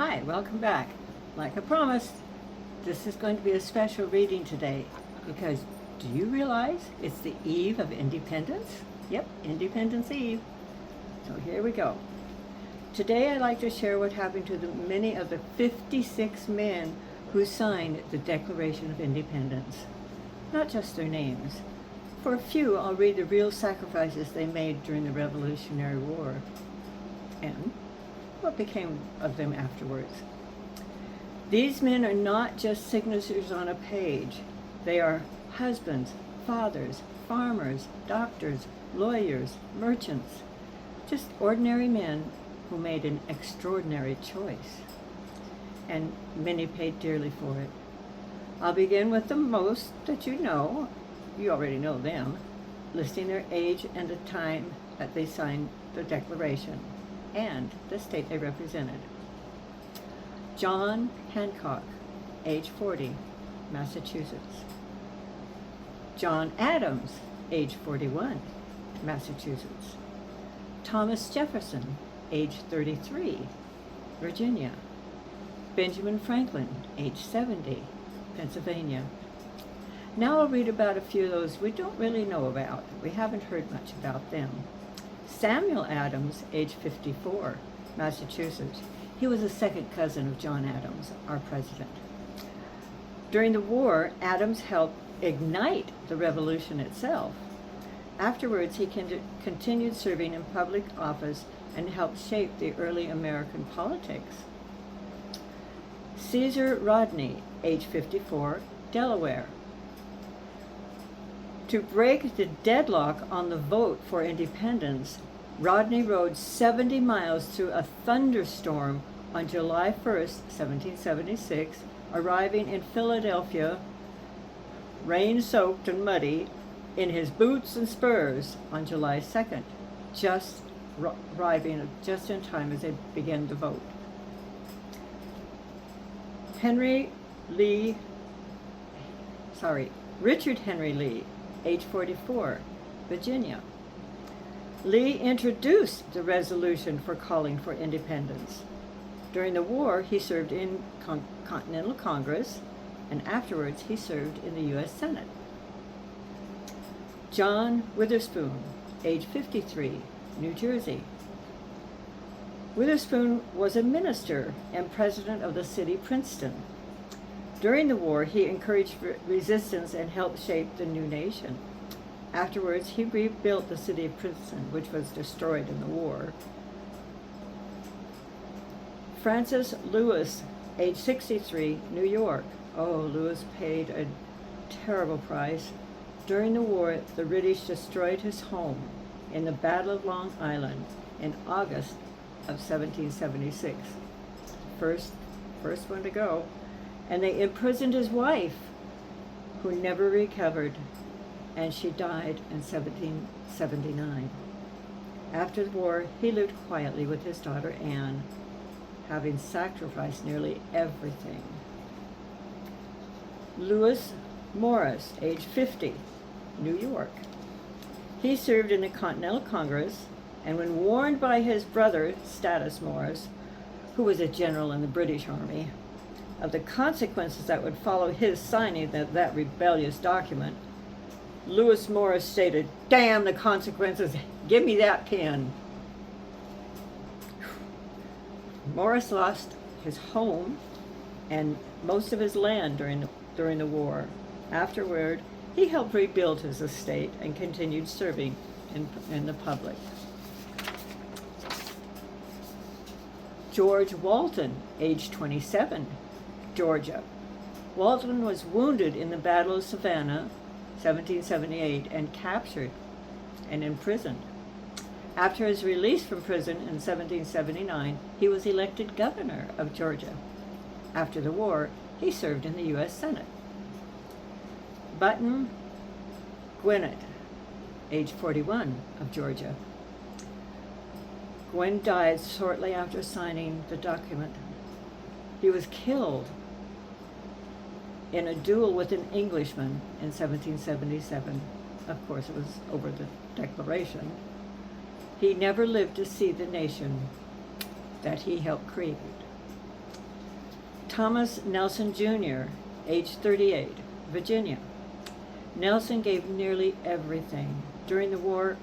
Hi, welcome back. Like I promised, this is going to be a special reading today because do you realize it's the eve of Independence? Yep, Independence Eve. So here we go. Today I'd like to share what happened to many of the 56 men who signed the Declaration of Independence. Not just their names. For a few, I'll read the real sacrifices they made during the Revolutionary War and what became of them afterwards. These men are not just signatures on a page. They are husbands, fathers, farmers, doctors, lawyers, merchants, just ordinary men who made an extraordinary choice. And many paid dearly for it. I'll begin with the most that you know. You already know them, listing their age and the time that they signed the Declaration and the state they represented. John Hancock, age 40, Massachusetts. John Adams, age 41, Massachusetts. Thomas Jefferson, age 33, Virginia. Benjamin Franklin, age 70, Pennsylvania. Now I'll read about a few of those we don't really know about. We haven't heard much about them. Samuel Adams, age 54, Massachusetts. He was a second cousin of John Adams, our president. During the war, Adams helped ignite the revolution itself. Afterwards, he continued serving in public office and helped shape the early American politics. Caesar Rodney, age 54, Delaware. To break the deadlock on the vote for independence, Rodney rode 70 miles through a thunderstorm on July 1st, 1776, arriving in Philadelphia, rain-soaked and muddy, in his boots and spurs on July 2nd, arriving just in time as they began to vote. Richard Henry Lee, age 44, Virginia. Lee introduced the resolution for calling for independence. During the war, he served in Continental Congress, and afterwards he served in the U.S. Senate. John Witherspoon, age 53, New Jersey. Witherspoon was a minister and president of the city Princeton. During the war, he encouraged resistance and helped shape the new nation. Afterwards, he rebuilt the city of Princeton, which was destroyed in the war. Francis Lewis, age 63, New York. Oh, Lewis paid a terrible price. During the war, the British destroyed his home in the Battle of Long Island in August of 1776. First one to go. And they imprisoned his wife, who never recovered, and she died in 1779. After the war, he lived quietly with his daughter Anne, having sacrificed nearly everything. Lewis Morris, age 50, New York. He served in the Continental Congress, and when warned by his brother, Status Morris, who was a general in the British Army, of the consequences that would follow his signing of that rebellious document, Lewis Morris stated, "Damn the consequences, give me that pen." Morris lost his home and most of his land during the war. Afterward, he helped rebuild his estate and continued serving in the public. George Walton, age 27, Georgia. Walton was wounded in the Battle of Savannah, 1778, and captured and imprisoned. After his release from prison in 1779, he was elected governor of Georgia. After the war, he served in the U.S. Senate. Button Gwinnett, age 41, of Georgia. Gwynn died shortly after signing the document. He was killed in a duel with an Englishman in 1777. Of course, it was over the Declaration. He never lived to see the nation that he helped create. Thomas Nelson Jr., age 38, Virginia. Nelson gave nearly everything. During the war,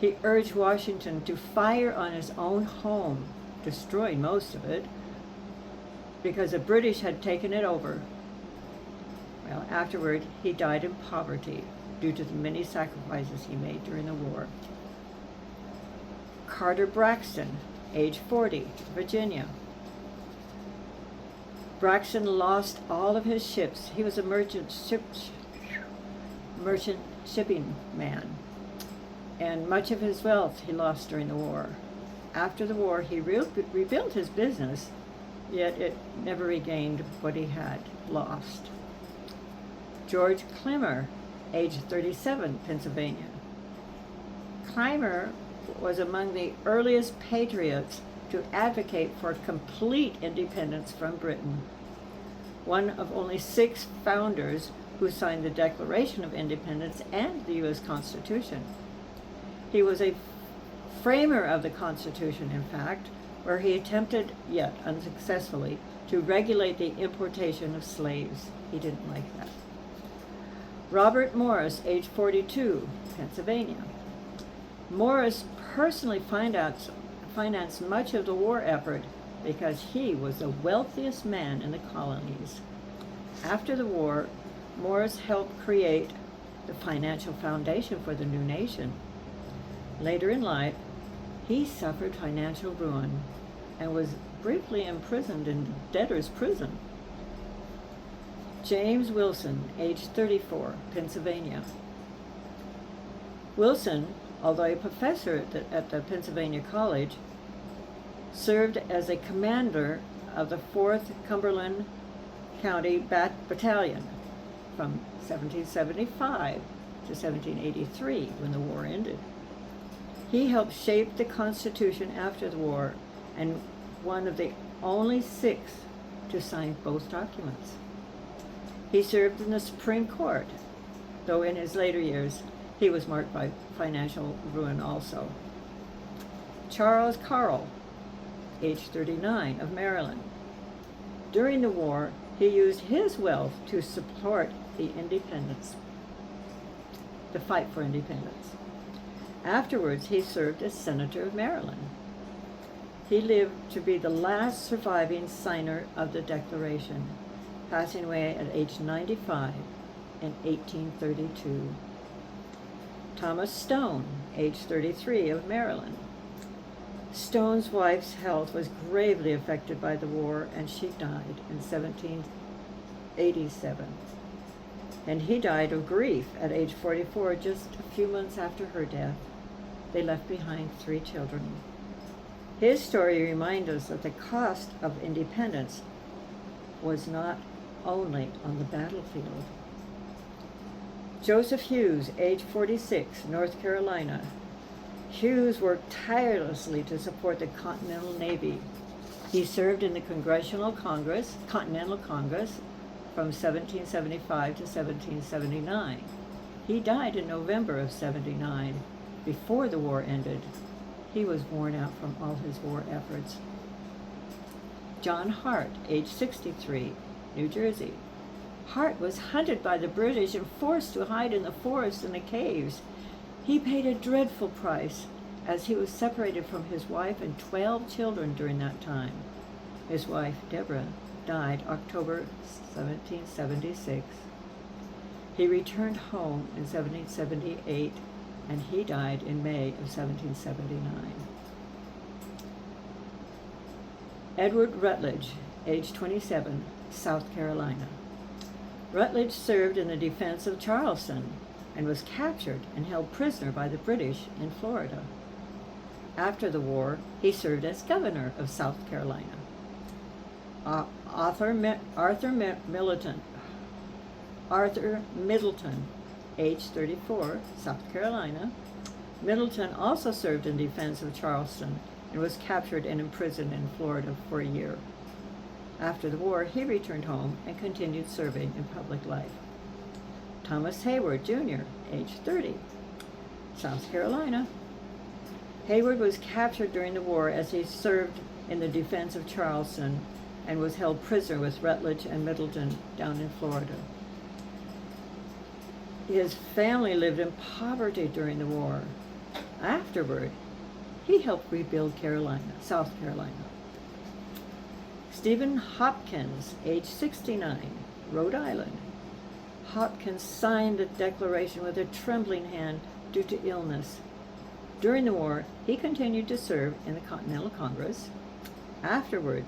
he urged Washington to fire on his own home, destroying most of it, because the British had taken it over. Well, afterward, he died in poverty due to the many sacrifices he made during the war. Carter Braxton, age 40, Virginia. Braxton lost all of his ships. He was a merchant shipping man, and much of his wealth he lost during the war. After the war, he rebuilt his business, yet it never regained what he had lost. George Clymer, age 37, Pennsylvania. Clymer was among the earliest patriots to advocate for complete independence from Britain. One of only 6 founders who signed the Declaration of Independence and the U.S. Constitution. He was a framer of the Constitution, in fact, where he attempted, yet unsuccessfully, to regulate the importation of slaves. He didn't like that. Robert Morris, age 42, Pennsylvania. Morris personally financed much of the war effort because he was the wealthiest man in the colonies. After the war, Morris helped create the financial foundation for the new nation. Later in life, he suffered financial ruin and was briefly imprisoned in debtor's prison. James Wilson, age 34, Pennsylvania. Wilson, although a professor at the Pennsylvania College, served as a commander of the 4th Cumberland County Battalion from 1775 to 1783, when the war ended. He helped shape the Constitution after the war and one of the only 6 to sign both documents. He served in the Supreme Court, though in his later years he was marked by financial ruin also. Charles Carroll, age 39, of Maryland. During the war, he used his wealth to support the fight for independence. Afterwards, he served as Senator of Maryland. He lived to be the last surviving signer of the Declaration, passing away at age 95 in 1832. Thomas Stone, age 33, of Maryland. Stone's wife's health was gravely affected by the war, and she died in 1787. And he died of grief at age 44, just a few months after her death. They left behind 3 children. His story reminds us that the cost of independence was not only on the battlefield. Joseph Hughes, age 46, North Carolina. Hughes worked tirelessly to support the Continental Navy. He served in the Continental Congress from 1775 to 1779. He died in November of 79, before the war ended. He was worn out from all his war efforts. John Hart, age 63, New Jersey. Hart was hunted by the British and forced to hide in the forest and the caves. He paid a dreadful price, as he was separated from his wife and 12 children during that time. His wife, Deborah, died October 1776. He returned home in 1778, and he died in May of 1779. Edward Rutledge, age 27, South Carolina. Rutledge served in the defense of Charleston and was captured and held prisoner by the British in Florida. After the war, he served as governor of South Carolina. Arthur Middleton, age 34, South Carolina. Middleton also served in defense of Charleston and was captured and imprisoned in Florida for a year. After the war, he returned home and continued serving in public life. Thomas Hayward, Jr., age 30, South Carolina. Hayward was captured during the war as he served in the defense of Charleston and was held prisoner with Rutledge and Middleton down in Florida. His family lived in poverty during the war. Afterward, he helped rebuild South Carolina. Stephen Hopkins, age 69, Rhode Island. Hopkins signed the Declaration with a trembling hand due to illness. During the war, he continued to serve in the Continental Congress. Afterward,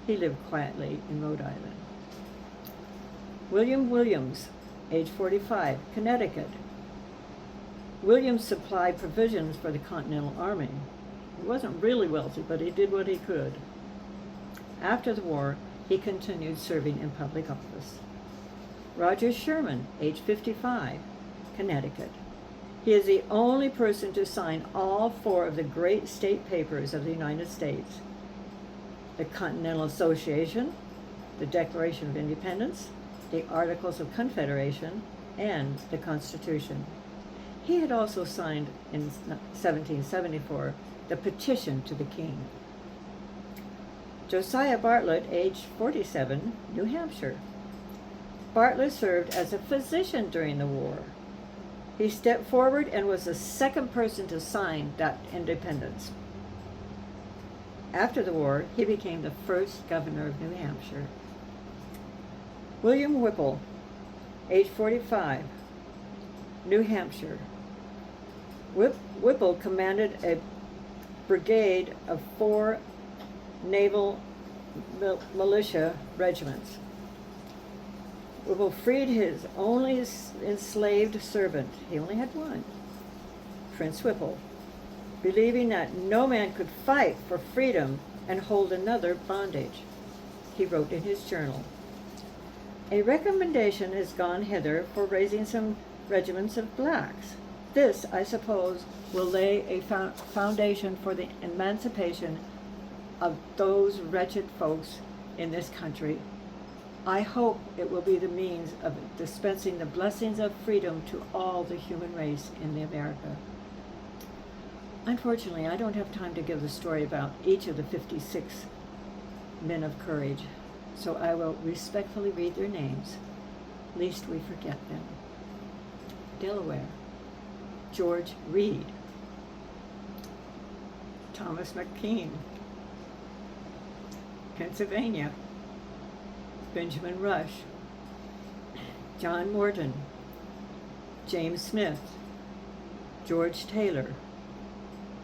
he lived quietly in Rhode Island. William Williams, age 45, Connecticut. Williams supplied provisions for the Continental Army. He wasn't really wealthy, but he did what he could. After the war, he continued serving in public office. Roger Sherman, age 55, Connecticut. He is the only person to sign all 4 of the great state papers of the United States: the Continental Association, the Declaration of Independence, the Articles of Confederation, and the Constitution. He had also signed in 1774 the Petition to the King. Josiah Bartlett, age 47, New Hampshire. Bartlett served as a physician during the war. He stepped forward and was the second person to sign that independence. After the war, he became the first governor of New Hampshire. William Whipple, age 45, New Hampshire. Whipple commanded a brigade of 4 naval militia regiments. Whipple freed his only enslaved servant. He only had one, Prince Whipple, believing that no man could fight for freedom and hold another bondage. He wrote in his journal, "A recommendation is gone hither for raising some regiments of blacks. This, I suppose, will lay a foundation for the emancipation of those wretched folks in this country. I hope it will be the means of dispensing the blessings of freedom to all the human race in America." Unfortunately, I don't have time to give the story about each of the 56 men of courage, so I will respectfully read their names, lest we forget them. Delaware, George Reed. Thomas McKean. Pennsylvania, Benjamin Rush. John Morton. James Smith. George Taylor.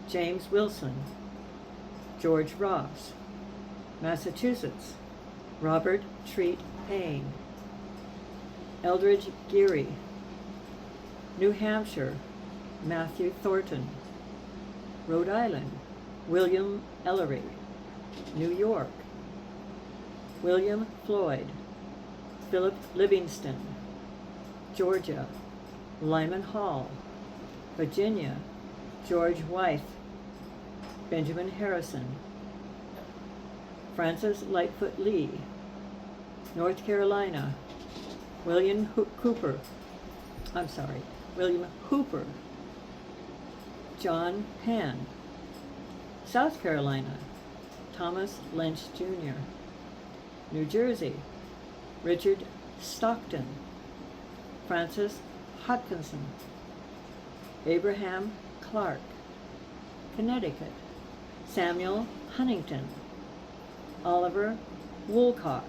James Wilson. George Ross. Massachusetts, Robert Treat Payne. Eldridge Geary. New Hampshire, Matthew Thornton. Rhode Island, William Ellery. New York, William Floyd. Philip Livingston. Georgia, Lyman Hall. Virginia, George Wythe. Benjamin Harrison. Francis Lightfoot Lee. North Carolina, William Hooper. John Penn. South Carolina, Thomas Lynch Jr. New Jersey, Richard Stockton. Francis Hodgkinson. Abraham Clark. Connecticut, Samuel Huntington. Oliver Woolcock.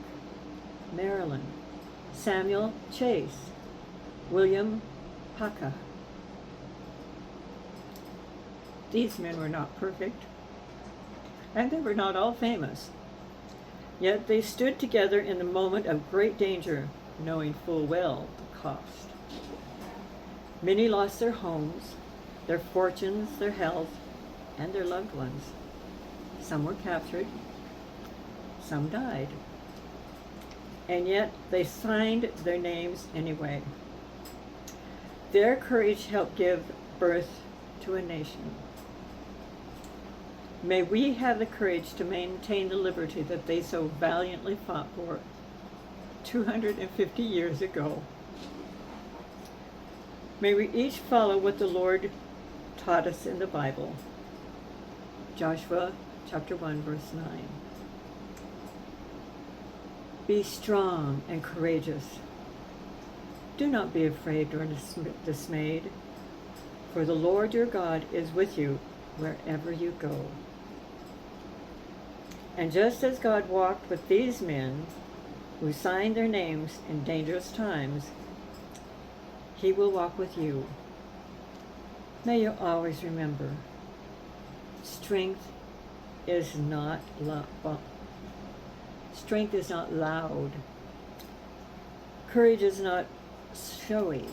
Maryland, Samuel Chase. William Paca. These men were not perfect, and they were not all famous. Yet they stood together in the moment of great danger, knowing full well the cost. Many lost their homes, their fortunes, their health, and their loved ones. Some were captured, some died. And yet they signed their names anyway. Their courage helped give birth to a nation. May we have the courage to maintain the liberty that they so valiantly fought for 250 years ago. May we each follow what the Lord taught us in the Bible. Joshua chapter 1, verse 9. Be strong and courageous. Do not be afraid or dismayed, for the Lord your God is with you wherever you go. And just as God walked with these men who signed their names in dangerous times, he will walk with you. May you always remember, strength is not strength is not loud. Courage is not showy.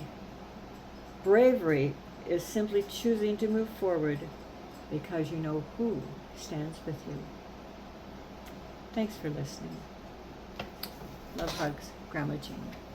Bravery is simply choosing to move forward because you know who stands with you. Thanks for listening. Love, hugs, Grama Jean.